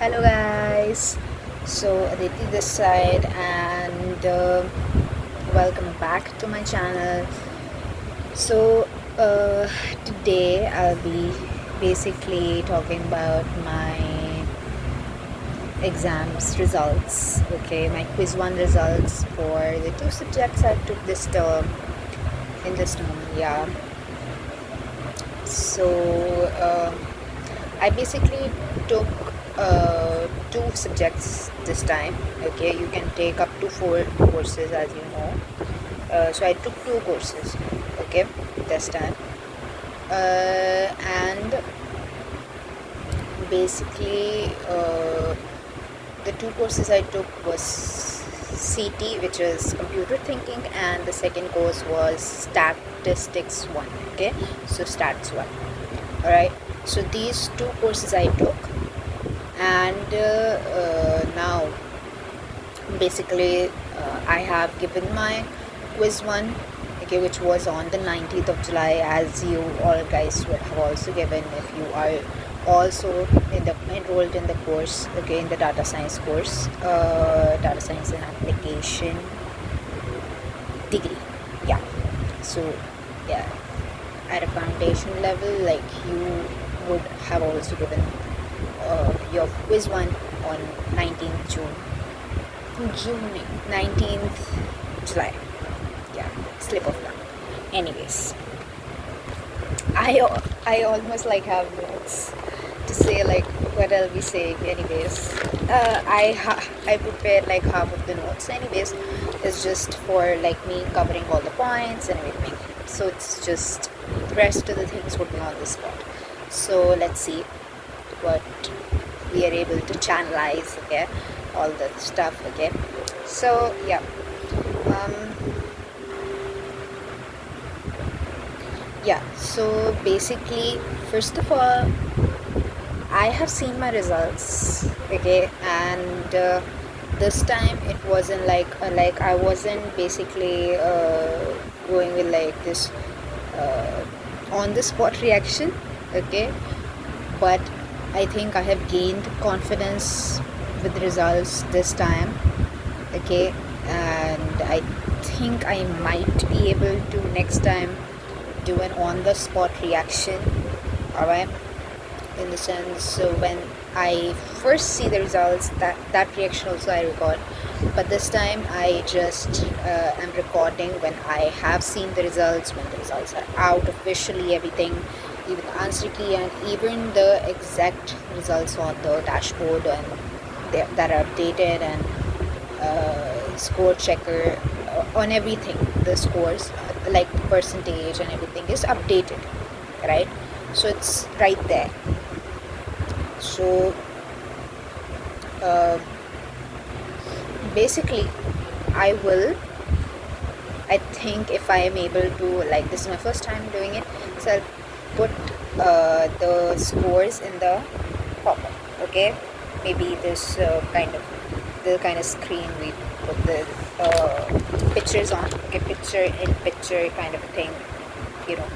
Hello guys, so Aditi this side and welcome back to my channel. So today I'll be basically talking about my exams results, okay, my quiz 1 results for the two subjects I took this term, yeah. So I basically took two subjects this time. Okay, you can take up to 4 courses, as you know. So I took 2 courses. Okay, this time, and basically the 2 courses I took was CT, which is computer thinking, and the second course was statistics 1. Okay, so stats 1. All right, so these 2 courses I took, and now basically I have given my quiz 1, okay, which was on the 19th of July, as you all guys would have also given if you are also enrolled in the course, okay, in the data science course, data science and application degree. Yeah, so yeah, at a foundation level, like, you would have also given your quiz 1 on 19th June 19th July. Yeah, slip of tongue. Anyways, I almost like have notes to say, like, what I'll be saying. Anyways, I prepared like half of the notes. Anyways, it's just for like me covering all the points and everything. So it's just the rest of the things would be on the spot. So let's see what we are able to channelize, okay, all the stuff. Okay, so yeah, so basically, first of all, I have seen my results, okay, and this time it wasn't like I wasn't basically going with like this on the spot reaction, okay, but I think I have gained confidence with the results this time, okay, and I think I might be able to next time do an on the spot reaction. Alright, in the sense, so when I first see the results, that reaction also I record, but this time I just am recording when I have seen the results, when the results are out officially, everything, even the answer key and even the exact results on the dashboard, and that are updated, and score checker on everything, the scores, like the percentage and everything is updated, right? So it's right there. So basically I think if I am able to, like, this is my first time doing it, so I'll put the scores in the pop-up, okay, maybe this kind of screen we put the pictures on, okay, picture in picture kind of thing, you know.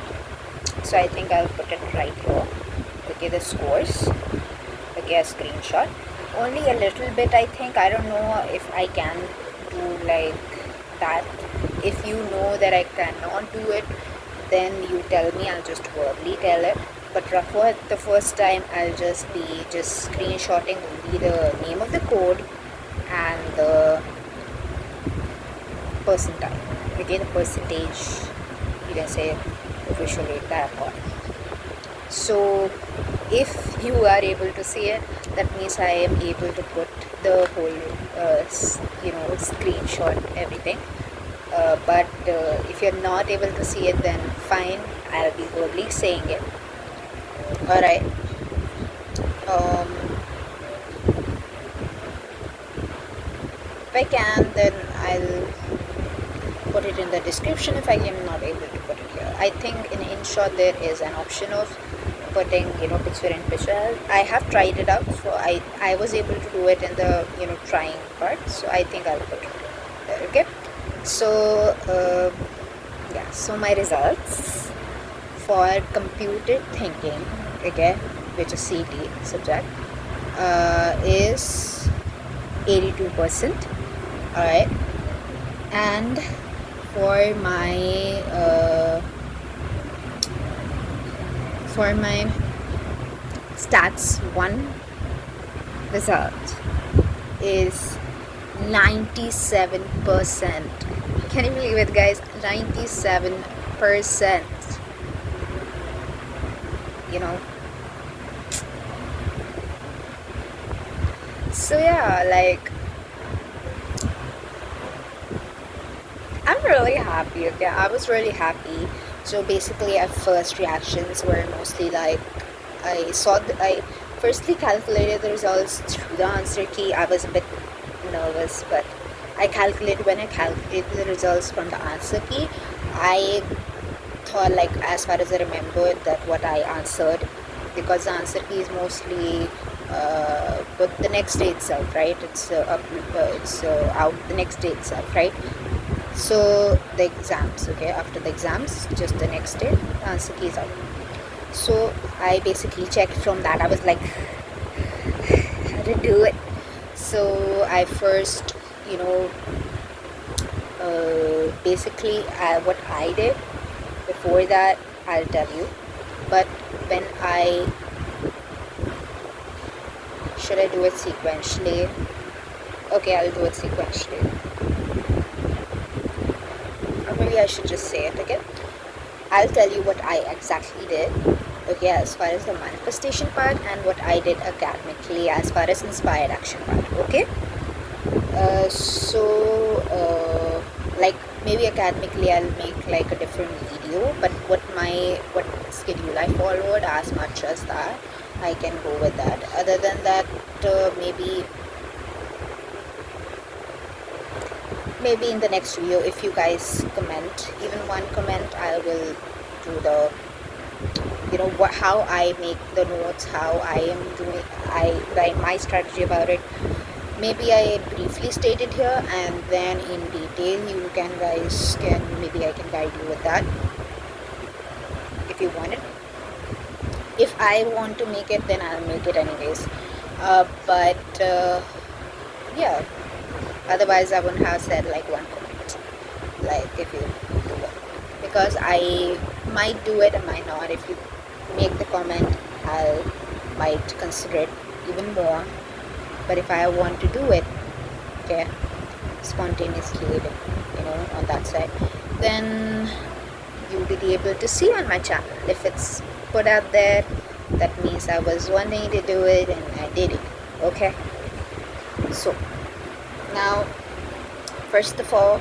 So I think I'll put it right here, okay, the scores, okay, a screenshot, only a little bit, I think. I don't know if I can do like that. If you know that I cannot do it, then you tell me, I'll just verbally tell it. But for the first time, I'll just be screenshotting only the name of the code and the percentile, again the percentage, you can say officially, that part. So if you are able to see it, that means I am able to put the whole screenshot, everything. But if you're not able to see it, then fine, I'll be verbally saying it. Alright, if I can, then I'll put it in the description if I am not able to put it here. I think in InShot there is an option of putting, picture in picture. I have tried it out, so I was able to do it in the trying part, so I think I'll put it there. Okay, so yeah, so my results for computer thinking, okay, which is CT subject, is 82%. All right, and for my stats 1 result is 97%. Can you believe it, guys? 97%. You know. So yeah, like, I'm really happy. Okay, I was really happy. So basically, our first reactions were mostly like, I firstly calculated the results through the answer key. I was a bit nervous, but when I calculated the results from the answer key, I thought, like, as far as I remembered, that what I answered, because the answer key is mostly but the next day itself, right? It's out the next day itself, right? So the exams, okay, after the exams, just the next day, the answer key is out. So I basically checked from that. I was like, how to do it. So I first, basically, what I did before that, I'll tell you. But when should I do it sequentially? Okay, I'll do it sequentially. Or maybe I should just say it again. I'll tell you what I exactly did, okay, as far as the manifestation part, and what I did academically as far as inspired action part, okay? Like, maybe academically I'll make like a different video, but what schedule I followed, as much as that, I can go with that. Other than that, maybe in the next video, if you guys comment even one comment, I will do the how I make the notes, how I am doing, my strategy about it. Maybe I briefly state it here, and then in detail you guys can maybe I can guide you with that if you want it. If I want to make it, then I'll make it anyways. But yeah, otherwise I wouldn't have said like one comment, like if you do it, because I might do it, I might not. If you make the comment, I might consider it even more. But if I want to do it, okay, spontaneously, on that side, then you'll be able to see on my channel. If it's put out there, that means I was wanting to do it and I did it, okay? So now, first of all,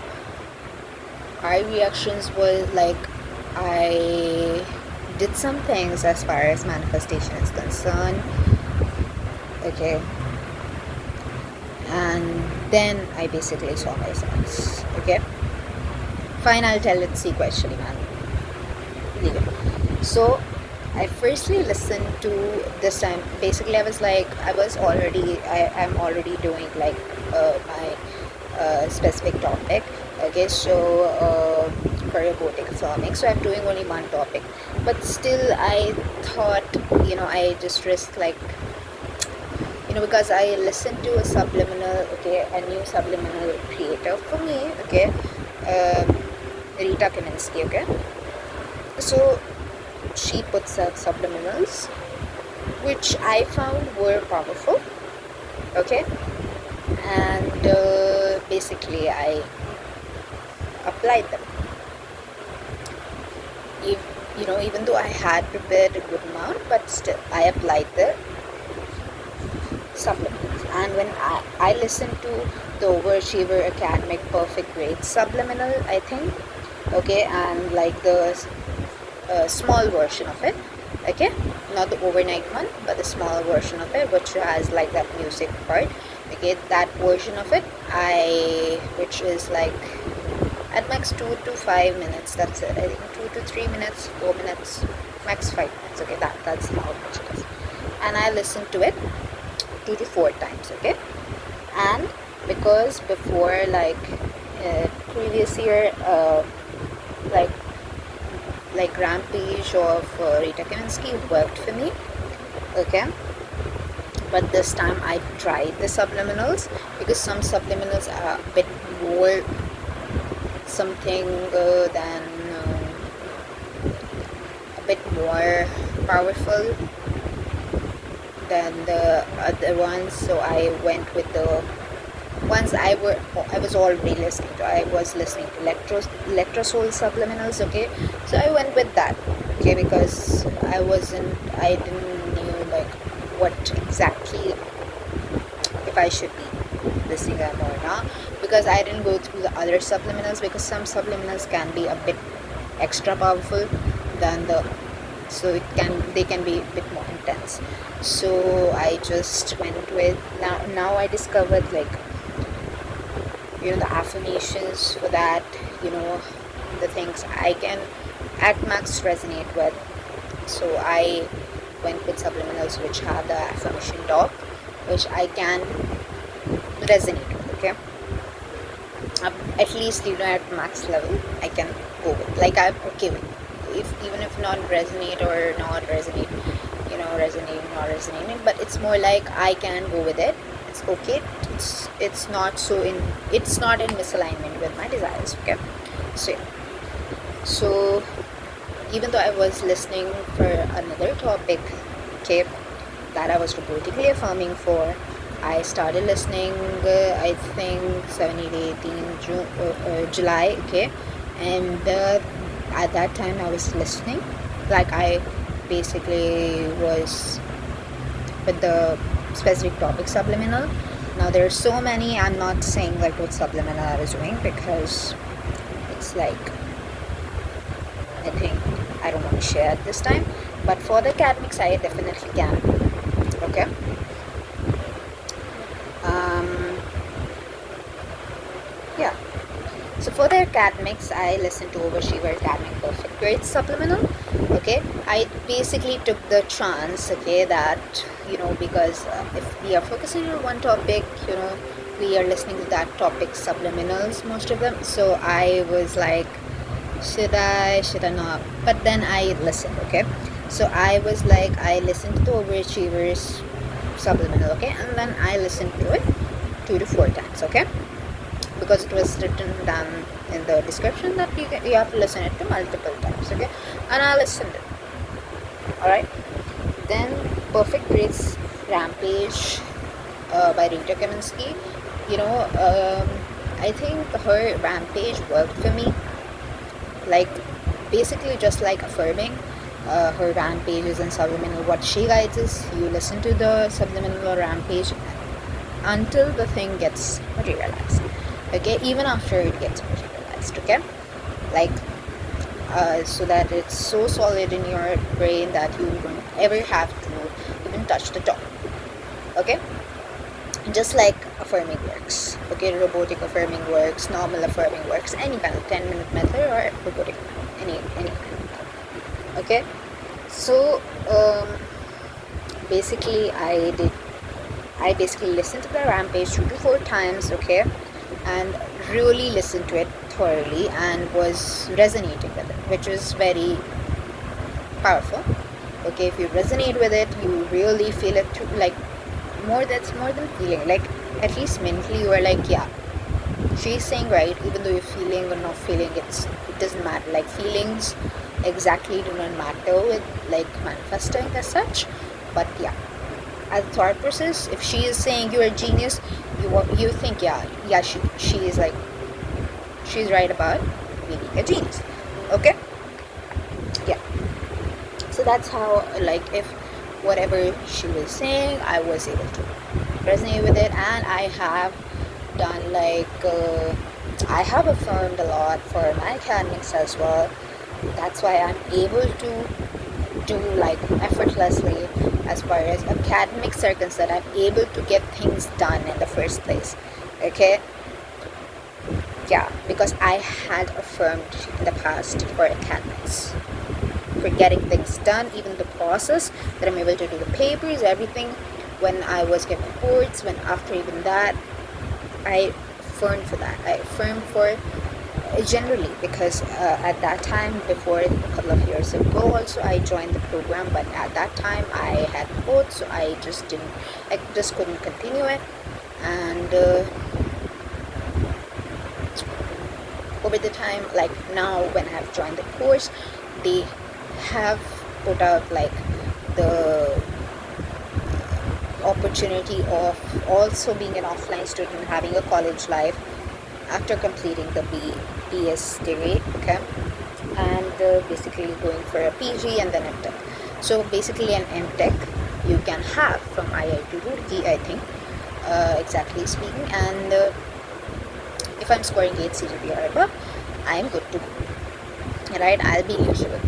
my reactions was like, I did some things as far as manifestation is concerned, okay, and then I basically saw my results, okay? Fine, I'll tell it sequentially, man. Leave it. So I firstly listened to this time. Basically, I'm already doing like my specific topic. Okay, so for robotic farming, so I'm doing only one topic. But still, I thought, I just risked, like, because I listened to a new subliminal creator for me, okay, Rita Kaminsky, okay. So she puts out subliminals, which I found were powerful, okay, and basically I applied them. Even though I had prepared a good amount, but still I applied the subliminals. And when I listened to the Overachiever Academic Perfect Grade subliminal, I think, okay, and like the small version of it, okay, not the overnight one, but the small version of it, which has like that music part, okay, that version of it, which is like at max 2 to 5 minutes, that's it, I think 2 to 3 minutes, 4 minutes, max 5 minutes, okay, that's how much it is. And I listened to it 2 to 4 times, okay. And because before, like previous year, like Rampage of Rita Kaminsky worked for me, okay, but this time I tried the subliminals, because some subliminals are a bit more something than a bit more powerful than the other ones. So I went with the ones I was already listening to. I was listening to electro soul subliminals. Okay, so I went with that. Okay, because I didn't knew like what exactly, if I should be listening them or not, because I didn't go through the other subliminals, because some subliminals can be a bit extra powerful than the, so they can be a bit more intense. So I just went with, now I discovered, like, the affirmations for that, the things I can at max resonate with. So I went with subliminals which have the affirmation talk, which I can resonate with. Okay, at least at max level I can go with, like, I'm okay with, even if not resonate or not resonate, resonating, not resonating, but it's more like I can go with it. It's okay. It's not it's not in misalignment with my desires. Okay, so yeah. So even though I was listening for another topic, okay, that I was robotically affirming for, I started listening, I think 17, 18 July, okay, and at that time I was listening, like, I basically was with the specific topic subliminal. Now there are so many, I'm not saying like what subliminal I was doing, because it's like, I think I don't want to share at this time, but for the academics I definitely can. Okay, yeah. So for the academics, I listened to Overachiever Academic Perfect Grades Subliminal. Okay, I basically took the chance, okay, that, because if we are focusing on one topic, we are listening to that topic subliminals, most of them. So I was like, should I not? But then I listened. Okay, so I was like, I listened to the Overachievers subliminal. Okay, and then I listened to it 2 to 4 times. Okay, because it was written down in the description that you have to listen it to multiple times. Okay, and I listened it. Alright, then Perfect Grades Rampage by Rita Kaminsky. I think her Rampage worked for me, like, basically just like affirming. Her Rampages and subliminal, what she guides is, you listen to the subliminal or Rampage until the thing gets materialized. Okay, even after it gets materialized. Okay, like, so that it's so solid in your brain that you don't ever have to even touch the top. Okay, just like affirming works. Okay, robotic affirming works, normal affirming works, any kind of 10-minute method or robotic, any kind of method. Okay, so basically I basically listened to the Rampage 2 to 4 times. Okay, and really listened to it thoroughly and was resonating with it, which is very powerful. Okay, if you resonate with it, you really feel it too, like, that's more than feeling, like, at least mentally you are like, yeah, she's saying right, even though you're feeling or not feeling, it doesn't matter. Like, feelings exactly do not matter with, like, manifesting as such. But yeah, as a thought process, if she is saying you're a genius, you think, yeah, she is like, she's right about me being a genius. Okay, yeah. So that's how, like, if whatever she was saying, I was able to resonate with it, and I have done, like, I have affirmed a lot for my academics as well. That's why I'm able to do, like, effortlessly as far as academics are concerned. I'm able to get things done in the first place. Okay, yeah, because I had affirmed in the past for academics, for getting things done, even the process that I'm able to do the papers, everything. When I was given boards, when after even that, I affirmed for that. I affirmed for generally, because at that time, before a couple of years ago also, I joined the program, but at that time I had both, so I just couldn't continue it. And over the time, like now when I have joined the course, they have put out like the opportunity of also being an offline student, having a college life after completing the BS degree, okay, and basically going for a PG and then MTech. So basically an MTech you can have from IIT Roorkee, I think, exactly speaking, and if I'm scoring 8 CGPA or above, I am good to go, right? I'll be eligible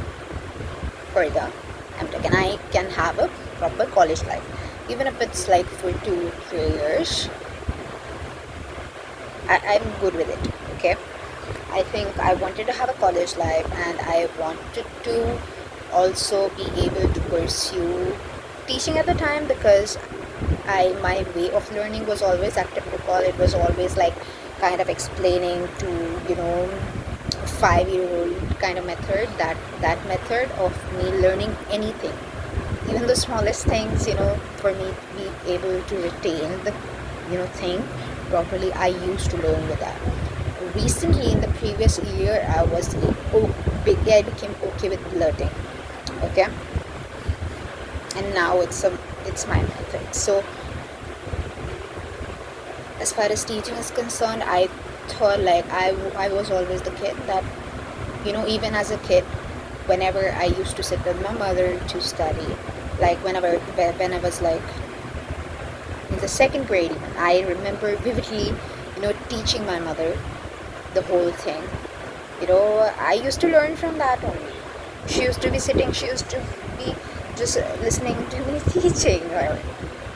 for the MTech, and I can have a proper college life, even if it's like for 2-3 years. I'm good with it, okay. I think I wanted to have a college life, and I wanted to also be able to pursue teaching at the time, because my way of learning was always active recall. It was always like kind of explaining to, 5-year-old kind of method, that method of me learning anything, even the smallest things, for me to be able to retain the thing properly. I used to learn with that. Recently, in the previous year, I became okay with blurting, okay, and now it's my method. So as far as teaching is concerned, I thought like I was always the kid that, even as a kid, whenever I used to sit with my mother to study, like when I was like in the second grade even, I remember vividly, teaching my mother the whole thing. I used to learn from that only. She used to be just listening to me teaching, or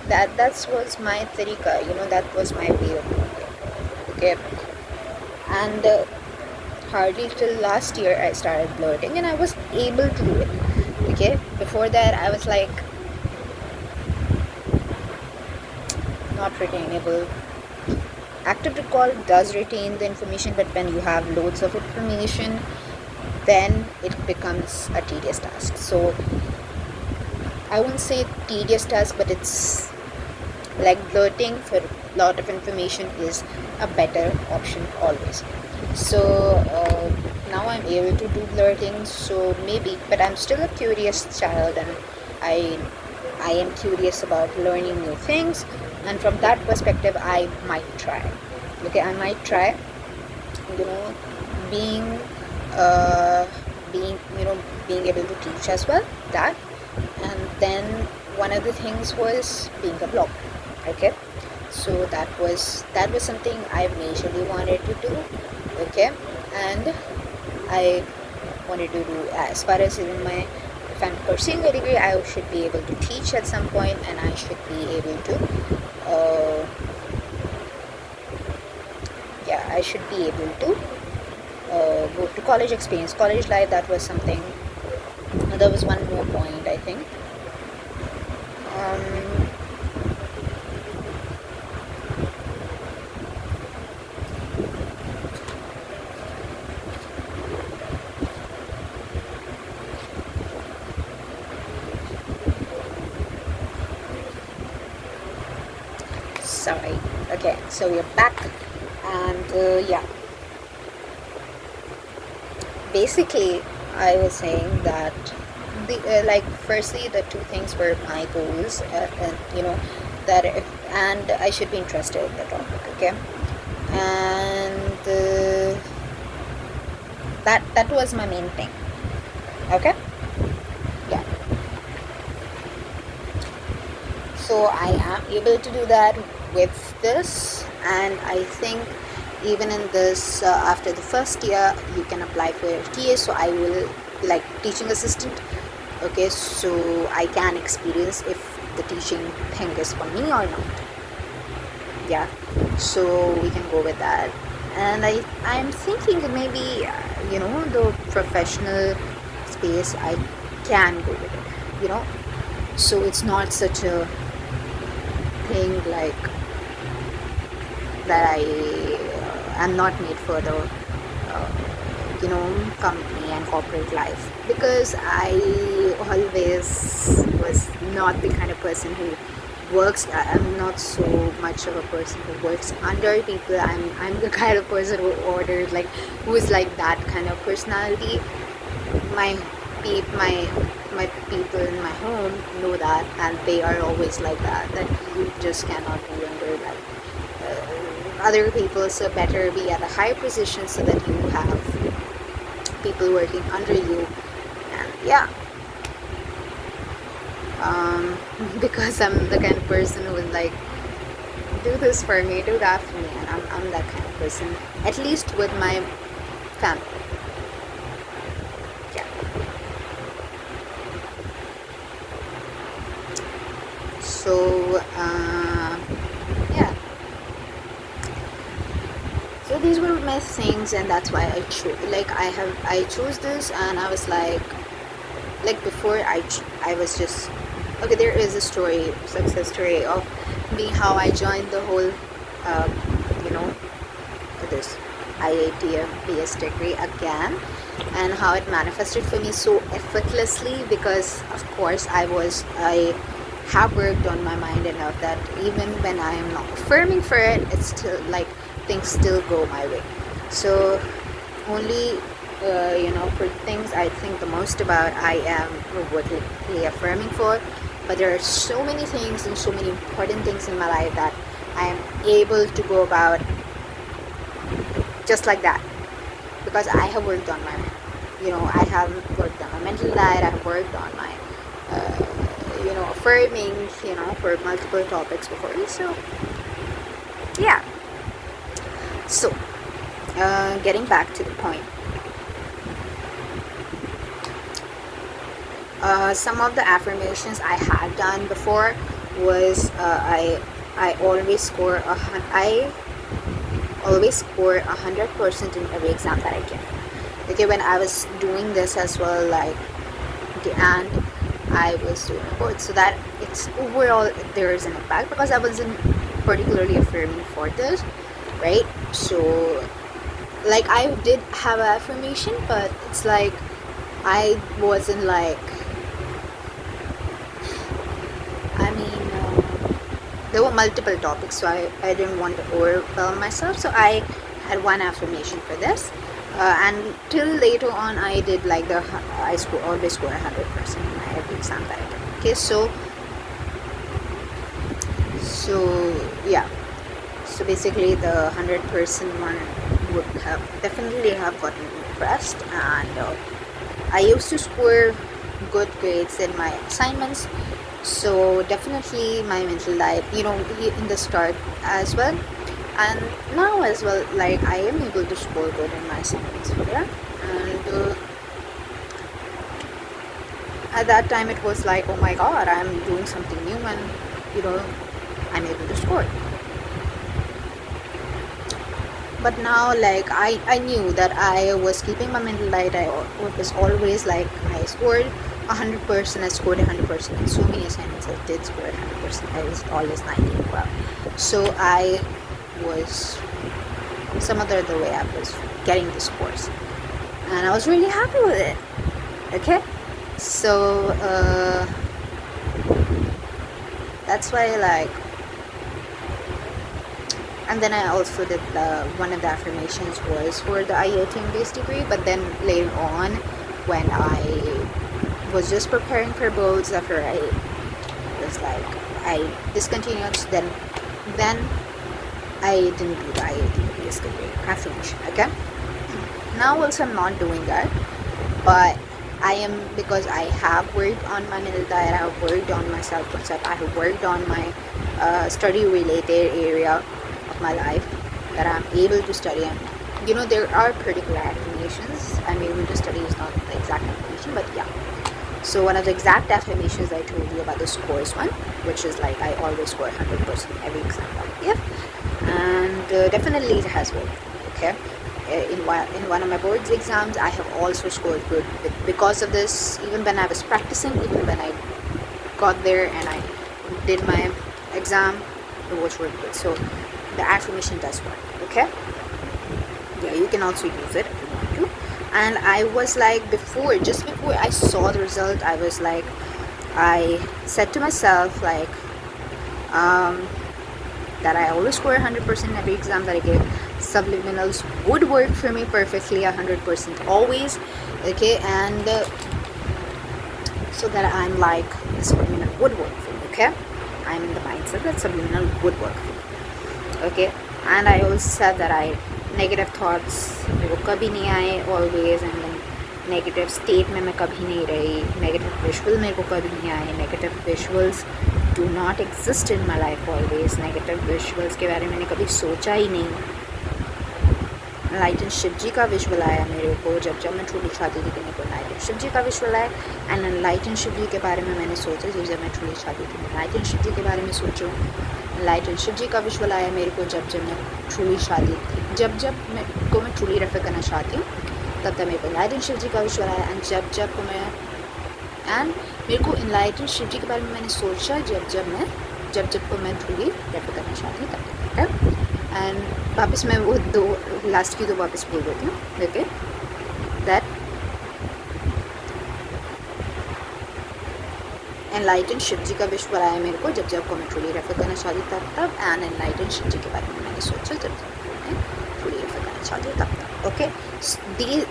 that was my tarika, that was my way of doing it, okay. And hardly till last year I started blurting, and I was able to do it, okay. Before that I was like not retainable. Active recall does retain the information, but when you have loads of information, then it becomes a tedious task. So I won't say tedious task, but it's like blurting for a lot of information is a better option always. So now I'm able to do blurting, so maybe, but I'm still a curious child, and I am curious about learning new things, and from that perspective I might try, okay. I might try, you know being being able to teach as well, that. And then one of the things was being a blogger, okay. So that was something I majorly wanted to do, okay. And I wanted to do, as far as even if I'm pursuing a degree, I should be able to teach at some point, and I should be able to I should be able to go to college experience, college life. That was something. There was one more point, I think. Sorry. Okay, so we're back, and basically I was saying that firstly, the two things were my goals, and and I should be interested in the topic, okay. And that was my main thing, okay. Yeah, so I am able to do that with this, and I think even in this, after the first year you can apply for your TA, so I will like teaching assistant, okay. So I can experience if the teaching thing is for me or not, yeah. So we can go with that. And I'm thinking maybe the professional space, I can go with it, so it's not such a thing like that I am not made for the company and corporate life, because I always was not the kind of person who works. I'm not so much of a person who works under people. I'm the kind of person who orders, like, who is like that kind of personality. My my people in my home know that, and they are always like that you just cannot be under like other people, so better be at a high position so that you have people working under you. And yeah, because I'm the kind of person who would like do this for me, do that for me, and I'm that kind of person, at least with my family. Yeah. So yeah, so these were my things, and that's why I chose this. And I was like before I was just okay. There is a success story of me, how I joined the whole you know this IITM BS degree again, and how it manifested for me so effortlessly, because of course I have worked on my mind enough that even when I am not affirming for it, it's still like things still go my way. So only for things I think the most about, I am overtly affirming for. But there are so many things and so many important things in my life that I am able to go about just like that, because I have worked on my I have worked on my mental diet. I have worked on my affirming for multiple topics before. So yeah, so getting back to the point, some of the affirmations I had done before was I always score I always score 100% in every exam that I get. Okay, when I was doing this as well, like, and I was doing both, so that it's overall there is an impact, because I wasn't particularly affirming for this, right? So like I did have an affirmation, but it's like I wasn't like, there were multiple topics, so I didn't want to overwhelm myself, so I had one affirmation for this, and till later on I did like I always score 100% in my every exam that I did. Okay, so yeah, so basically the 100% one would have definitely have gotten impressed, and I used to score good grades in my assignments. So definitely my mental diet, in the start as well, and now as well, like I am able to score good in my assignments. Yeah, and at that time it was like, oh my god, I'm doing something new, and I'm able to score. But now, like I knew that I was keeping my mental diet. I was always like, I scored 100%. I scored 100% in so many assignments. I did score 100%. I was always 90 as well. So I was some other the way I was getting the scores, and I was really happy with it. Okay, so that's why, like, and then I also did one of the affirmations was for the IITM BS degree, but then later on, when I was just preparing for boards, after I was like, I discontinued, then I didn't do the IITM BS degree affirmation. Okay, now also I'm not doing that, but I am, because I have worked on my mental diet, I have worked on my self-concept, I have worked on my study related area of my life, that I'm able to study. And there are particular affirmations I'm able to study, is not the exact affirmation, but yeah. So one of the exact affirmations I told you about, the scores one, which is like I always score 100% every exam that I give, and definitely it has worked. Okay, in one of my boards exams, I have also scored good because of this. Even when I was practicing, even when I got there and I did my exam, it was really good. So the affirmation does work. Okay, Yeah, you can also use it if you want to. And I was like, just before I saw the result, I was like, I said to myself like, that I always score 100% in every exam that I give. Subliminals would work for me perfectly 100% always. Okay, and so that I'm like, subliminal would work for me. Okay, I'm in the mindset that subliminal would work for me. Okay, and I also said that I negative thoughts मेरे को कभी नहीं आए always, and then negative state में मैं कभी नहीं रही, negative visual मेरे को कभी नहीं आए, negative visuals do not exist in my life always, negative visuals के बारे में मैंने कभी सोचा ही नहीं. Enlightened शिव जी का विजुअल आया मेरे को जब मैं ट्रूली शादी थी, मेरे को enlightened शिव जी का विजुअल आया. एंड enlightened शिव जी के बारे में मैंने सोचा जब मैं ट्रूली शादी थी, enlightened शिव जी के बारे में सोचो. enlightened शिव जी का विजुअल आया मेरे को जब मैं ट्रूली शादी थी, जब मैं ट्रूली रेफर करना चाहती हूँ तब मेरे को enlightened शिव जी का विजुअल आया. एंड मेरे को enlightened शिव जी के बारे में मैंने सोचा जब मैं ट्रूली रेफर करना चाहती हूँ तब. एंड वापस मैं वो दो लास्ट की वापस बोल देती हूँ. ओके, दैट enlightened शिव जी का विजुअल आया मेरे को जब को मैं ट्रूली रेफर करना चाहती तब. एंड enlightened शिव जी के बारे में मैंने सोचा जब मैं ट्रूली रेफर करना चाहती तब. Okay,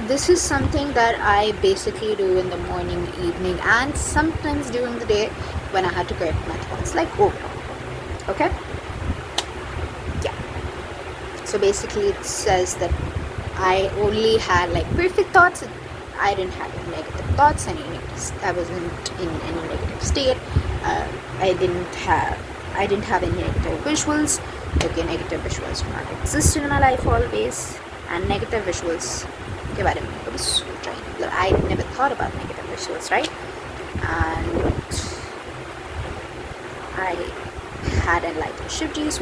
this is something that I basically do in the morning, evening, and sometimes during the day when I had to correct my thoughts, like overall. Okay, yeah. So basically it says that I only had like perfect thoughts. I didn't have any negative thoughts, I wasn't in any negative state. I didn't have any negative visuals. Okay, negative visuals do not exist in my life always. And negative visuals के बारे में कभी सोचा ही नहीं. I never thought about negative visuals, right? And I had enlightened Shiv Ji's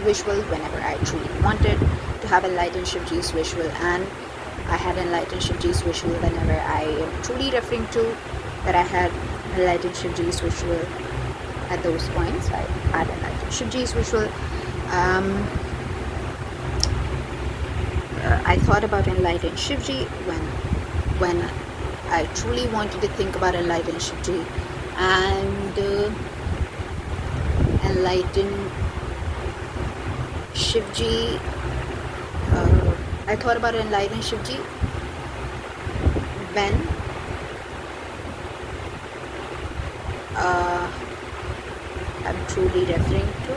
visual whenever I truly wanted to have enlightened Shiv Ji's visual, and I had enlightened Shiv Ji's visual whenever I am truly referring to that I had enlightened Shiv Ji's visual at those points. I had enlightened Shiv Ji's visual. I thought about enlightened Shivji when I truly wanted to think about enlightened Shivji, and enlightened Shivji. I thought about enlightened Shivji when I'm truly referring to.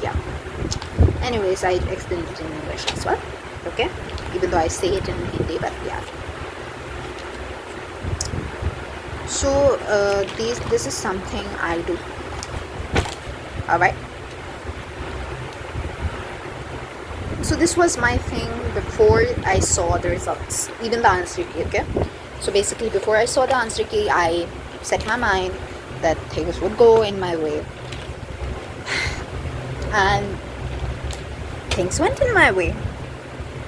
Yeah. Anyways, I explained it in English as well. Okay, even though I say it in Hindi, but yeah. So this is something I do. All right. So this was my thing before I saw the results, even the answer key. Okay. So basically, before I saw the answer key, I set my mind that things would go in my way. And things went in my way.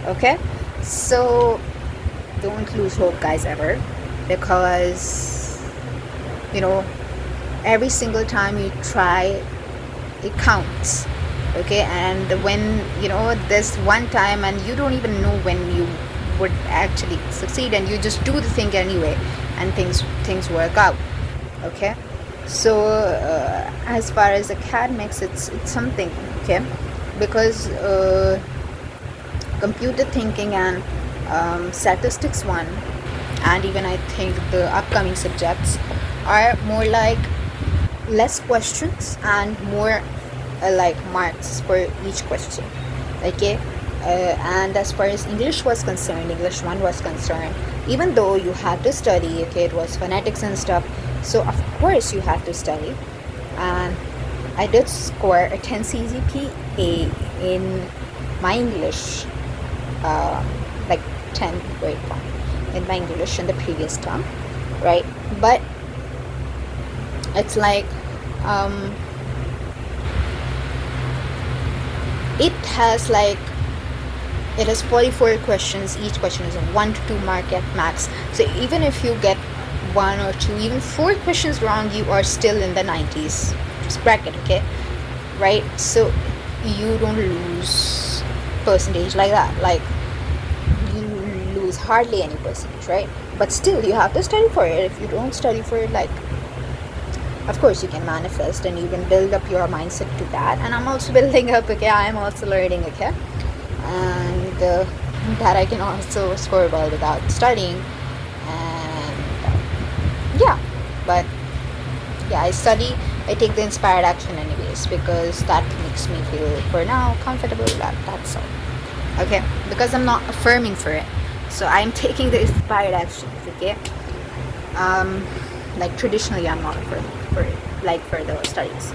Okay, so don't lose hope, guys, ever, because every single time you try, it counts. Okay, and when there's one time and you don't even know when you would actually succeed, and you just do the thing anyway, and things work out. Okay. So as far as academics, it's something, okay, because computer thinking and statistics 1, and even I think the upcoming subjects are more like less questions and more like marks for each question. Okay, and as far as English 1 was concerned, even though you had to study, okay, it was phonetics and stuff, so of course you had to study, and I did score a 10 CGPA in my English, like 10 grade 1 in my English in the previous term, right? But it's like it has 44 questions. Each question is a 1 to 2 mark at max. So even if you get 1 or 2, even 4 questions wrong, you are still in the 90s bracket. Okay, right? So you don't lose percentage like that. Like, you lose hardly any percentage, right? But still, you have to study for it. If you don't study for it, like, of course you can manifest and you can build up your mindset to that. And I'm also building up, okay, I'm also learning, okay, and that I can also score well without studying. And yeah, but yeah, I study, I take the inspired action anyways, because that makes me feel for now comfortable. That's all, okay, because I'm not affirming for it, so I'm taking the inspired actions, okay. Like, traditionally I'm not affirming for it, like, for the studies.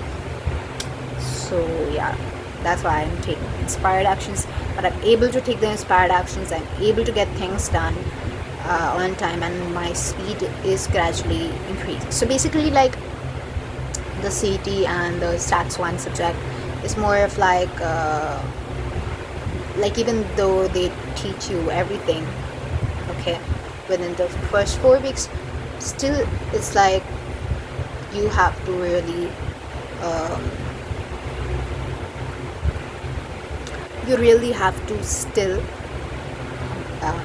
So yeah, that's why I'm taking inspired actions. But I'm able to take the inspired actions, I'm able to get things done on time, and my speed is gradually increasing. So basically, like, the CT and the stats 1 subject is more of like even though they teach you everything, okay, within the first 4 weeks, still it's like you have to really you really have to still uh,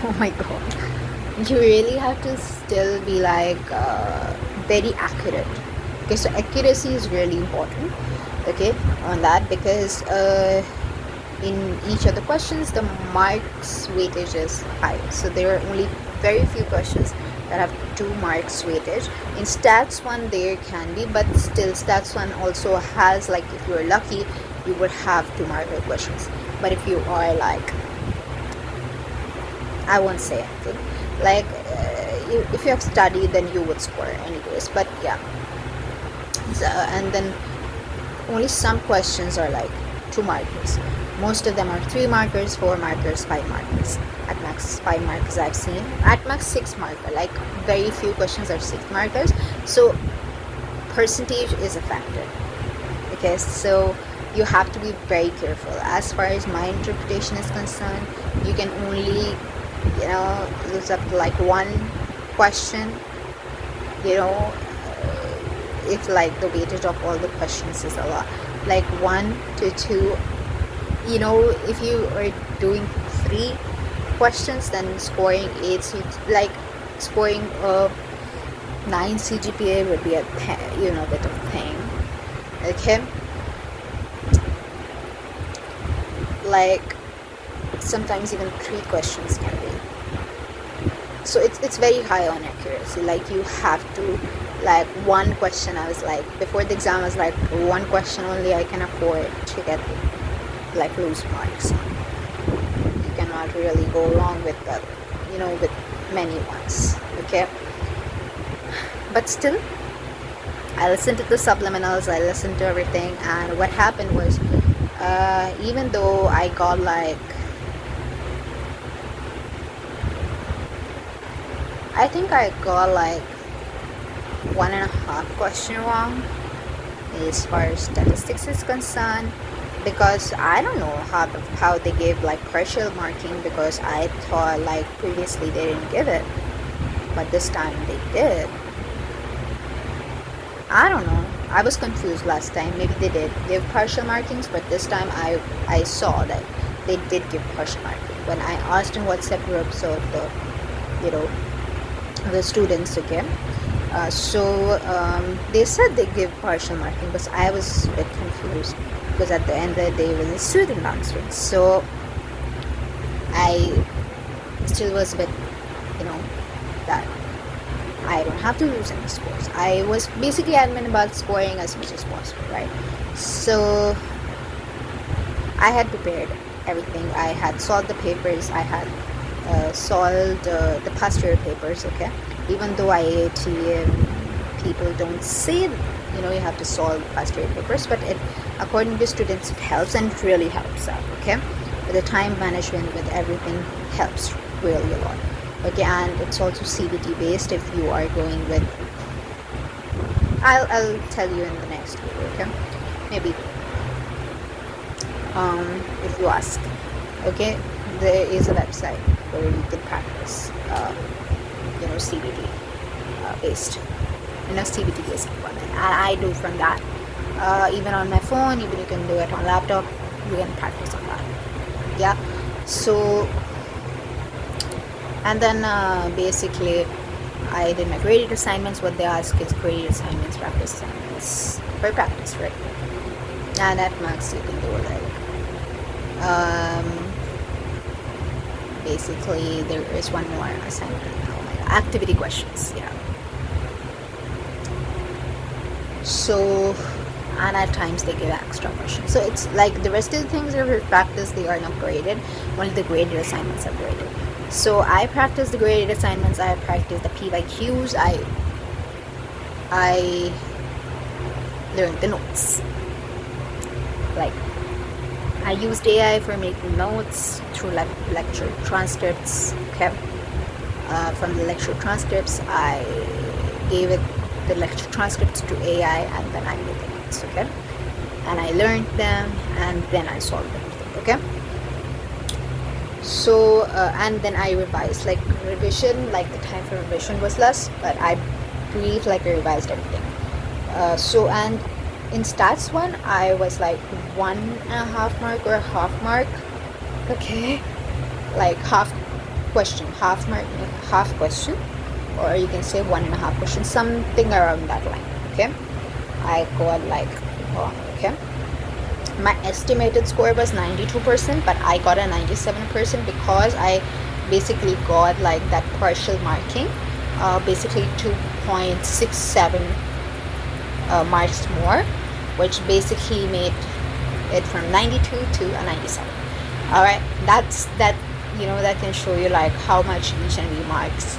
oh my god, you really have to still be like very accurate. Okay, so accuracy is really important, okay, on that, because in each of the questions the marks weightage is high. So there are only very few questions that have 2 marks weightage. In stats 1 there can be, but still stats 1 also has, like, if you're lucky you would have 2 marker questions. But if you are like, I won't say anything, like, if you have studied then you would score anyways. But yeah, so, and then only some questions are like 2 markers. Most of them are 3 markers, 4 markers, 5 markers. At max 5 markers I've seen. At max 6 marker. Like, very few questions are 6 markers. So percentage is a factor. Okay, so you have to be very careful. As far as my interpretation is concerned, you can only, lose up to like 1 question, if like the weightage of all the questions is a lot, like 1 to 2. If you are doing 3 questions, then scoring 8, like scoring 9 CGPA would be a bit of thing, okay. Like, sometimes even 3 questions can be. So it's very high on accuracy. Like, you have to, like, 1 question, I was like, before the exam I was like, 1 question only I can afford to get, like, lose marks. You cannot really go wrong with that, with many ones, okay. But still, I listened to the subliminals, I listened to everything, and what happened was, even though I got like, I think I got like 1.5 question wrong as far as statistics is concerned, because I don't know how they gave like partial marking, because I thought like previously they didn't give it, but this time they did. I don't know, I was confused last time. Maybe they did give partial markings, but this time I saw that they did give partial marking when I asked in WhatsApp groups of the students, okay. So they said they give partial marking, but I was a bit confused, because at the end of the day it was a student answering. So I still was a bit, that I don't have to lose any scores. I was basically adamant about scoring as much as possible, right? So I had prepared everything. I had solved the papers. I had solved the past year papers, okay? Even though IITM people don't say, you have to solve past year papers, but according to students, it helps, and it really helps out, okay? With the time management, with everything, helps really a lot. Okay, and it's also CBT based if you are going with, I'll tell you in the next video, okay? Maybe if you ask, okay, there is a website where you can practice CBT based CBT basic one, and I do from that. Even on my phone, even you can do it on laptop, you can practice on that. Yeah. So, and then basically I did my graded assignments. What they ask is graded assignments, practice assignments for practice, right? And at max you can do like basically there is one more assignment. Oh my God, activity questions. Yeah. So, and at times they give extra questions. So it's like the rest of the things are for practice, they are not graded. Only the graded assignments are graded. So I practice the graded assignments, I practice the PYQs, I learned the notes. Like I used AI for making notes through lecture transcripts. Okay. From the lecture transcripts, I gave it the lecture transcripts to AI, and then I made the notes. Okay. And I learned them, and then I solved everything. Okay. So and then I revised, like revision, like the time for revision was less, but I believe like I revised everything. So, and in stats 1 I was like 1.5 mark or half mark. Okay. Like half question, half mark, half question, or you can say 1.5 question, something around that line. Okay. I got like okay. My estimated score was 92%, but I got a 97% because I basically got like that partial marking, basically 2.67 marks more, which basically made it from 92 to a 97. All right, that's that. That can show you like how much each and every marks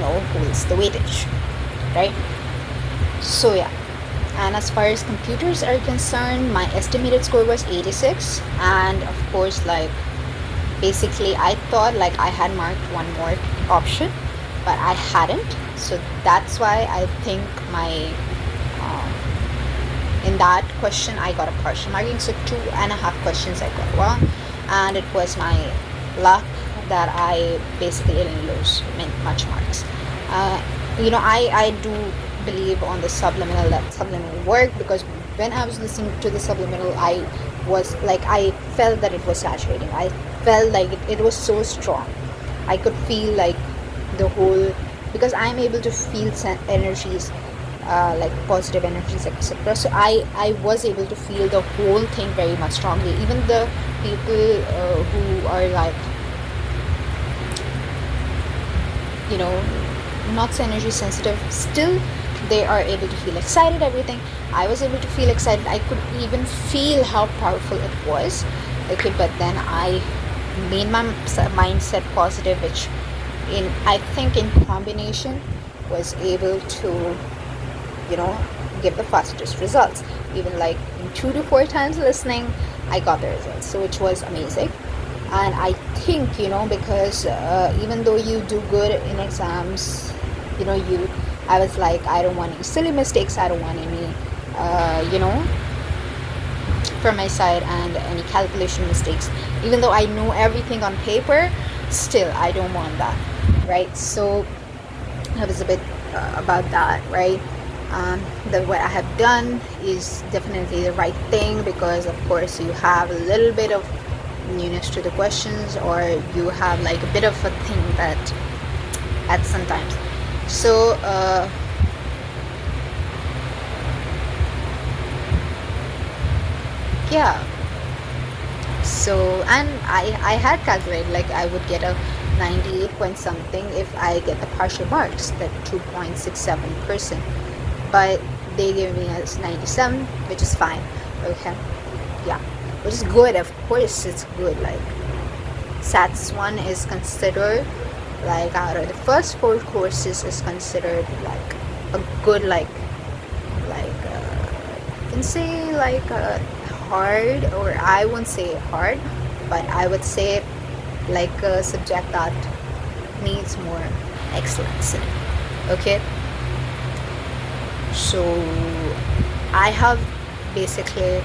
holds the weightage, right? So yeah. And as far as computers are concerned, my estimated score was 86, and of course, like basically I thought like I had marked one more option, but I hadn't. So that's why I think my in that question I got a partial marking. So 2.5 questions I got wrong, and it was my luck that I basically didn't lose much marks. I do believe on the subliminal, that subliminal work, because when I was listening to the subliminal, I felt that it was saturating. I felt like it was so strong. I could feel like the whole, because I'm able to feel energies, like positive energies, etc. So I was able to feel the whole thing very much strongly. Even the people who are like not so energy sensitive, still they are able to feel excited, everything. I was able to feel excited. I could even feel how powerful it was. Okay, but then I made my mindset positive, which I think in combination was able to give the fastest results. Even like in 2 to 4 times listening, I got the results, so which was amazing. And I think because even though you do good in exams, I was like, I don't want any silly mistakes, I don't want any from my side, and any calculation mistakes. Even though I know everything on paper, still I don't want that, right? So that was a bit about that, right? What I have done is definitely the right thing, because of course you have a little bit of newness to the questions, or you have like a bit of a thing that at sometimes. So yeah. So, and I had calculated like I would get a 98 point something if I get the partial marks, that 2.67%, but they gave me as 97, which is fine. Okay, yeah, which is good. Of course it's good. Like SATS 1 is considered, like out of the first 4 courses, is considered like a good, like you can say like a hard, or I won't say hard, but I would say like a subject that needs more excellence in it. Okay, so I have basically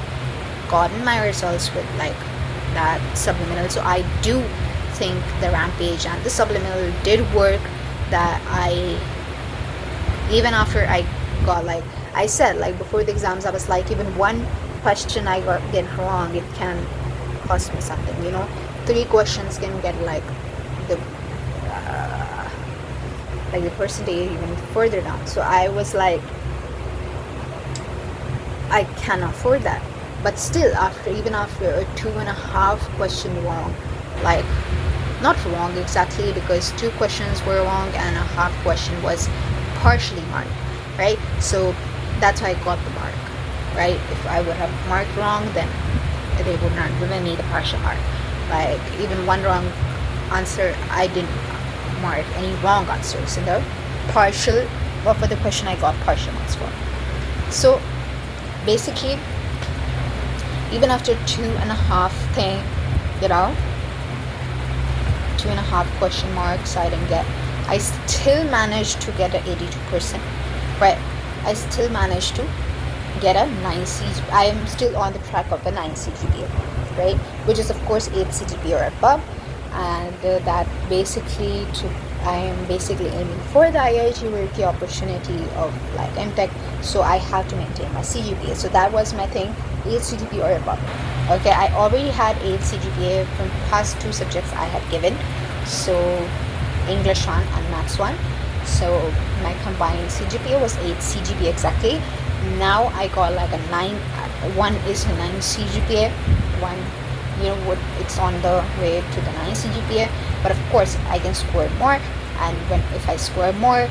gotten my results with like that subliminal. So I do think the rampage and the subliminal did work, that I Even after I got, like I said, like before the exams, I was like, even one question I got get wrong, it can cost me something, you know. Three questions can get the the percentage even further down. So I was like, I can afford that. But still, after a 2.5 question wrong, like not wrong exactly, because two questions were wrong and a half question was partially marked, right? So that's why I got the mark, right? If I would have marked wrong, then they would not given me the partial mark. Like even one wrong answer, I didn't mark any wrong answers in the partial, but for the question I got partial marks for. So basically, even after 2.5 thing, you know, 2.5 question marks I didn't get, I still managed to get an 82%, right? I still managed to get a 9 CGPA. I am still on the track of a 9 CGPA, right? Which is of course 8 CGPA or above, and that basically I am basically aiming for the IIT worthy opportunity of like MTech, so I have to maintain my CGPA. So that was my thing, 8 CGPA or above. Okay, I already had 8 CGPA from past 2 subjects I had given, so English 1 and Maths 1. So my combined CGPA was 8 CGPA exactly. Now I got like a 9, one is a 9 CGPA, one, you know what, it's on the way to the 9 CGPA, but of course I can score more, and if I score more,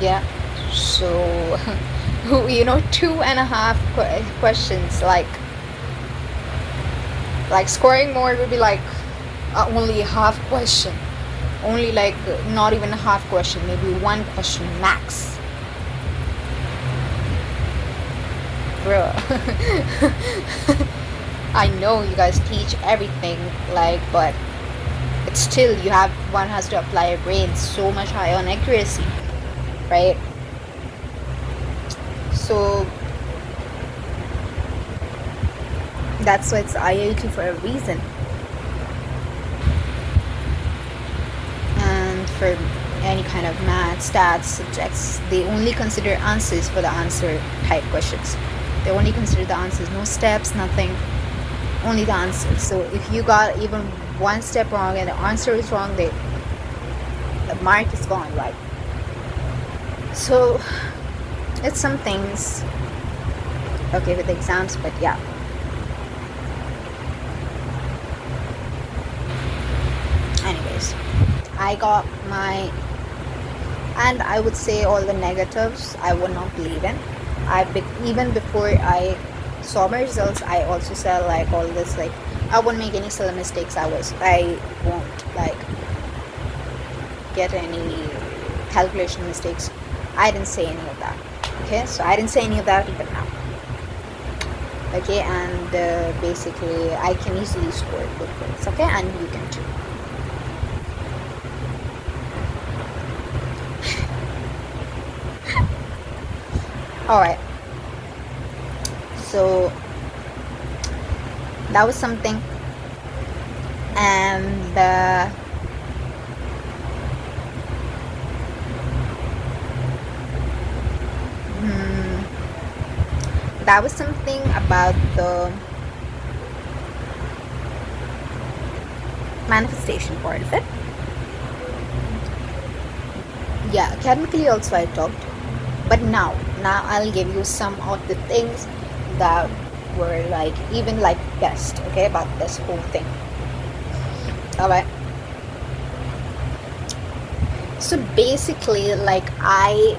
yeah, so you know, 2.5 questions, like scoring more would be like only half question, only like not even a half question, maybe one question max, bro. I know you guys teach everything, like, but it's still, one has to apply your brain so much high on accuracy, right? So that's why it's IIT for a reason. And for any kind of math, stats subjects, they only consider answers for the answer type questions. They only consider the answers, no steps, nothing, only the answers. So if you got even one step wrong and the answer is wrong, the mark is gone, right? So it's some things okay with the exams, but yeah. Anyways, I got my, and I would say all the negatives I would not believe in. Even before I saw my results, I also said like all this, like I won't make any silly mistakes. I won't like get any calculation mistakes. I didn't say any of that. Okay, so I didn't say any of that even now. Okay, and basically I can easily score good grades. Okay, and you can too. All right, so that was something, and that was something about the manifestation part of it. Yeah, academically also I talked, but now I'll give you some of the things that were like even like best, okay, about this whole thing. All right, so basically, like I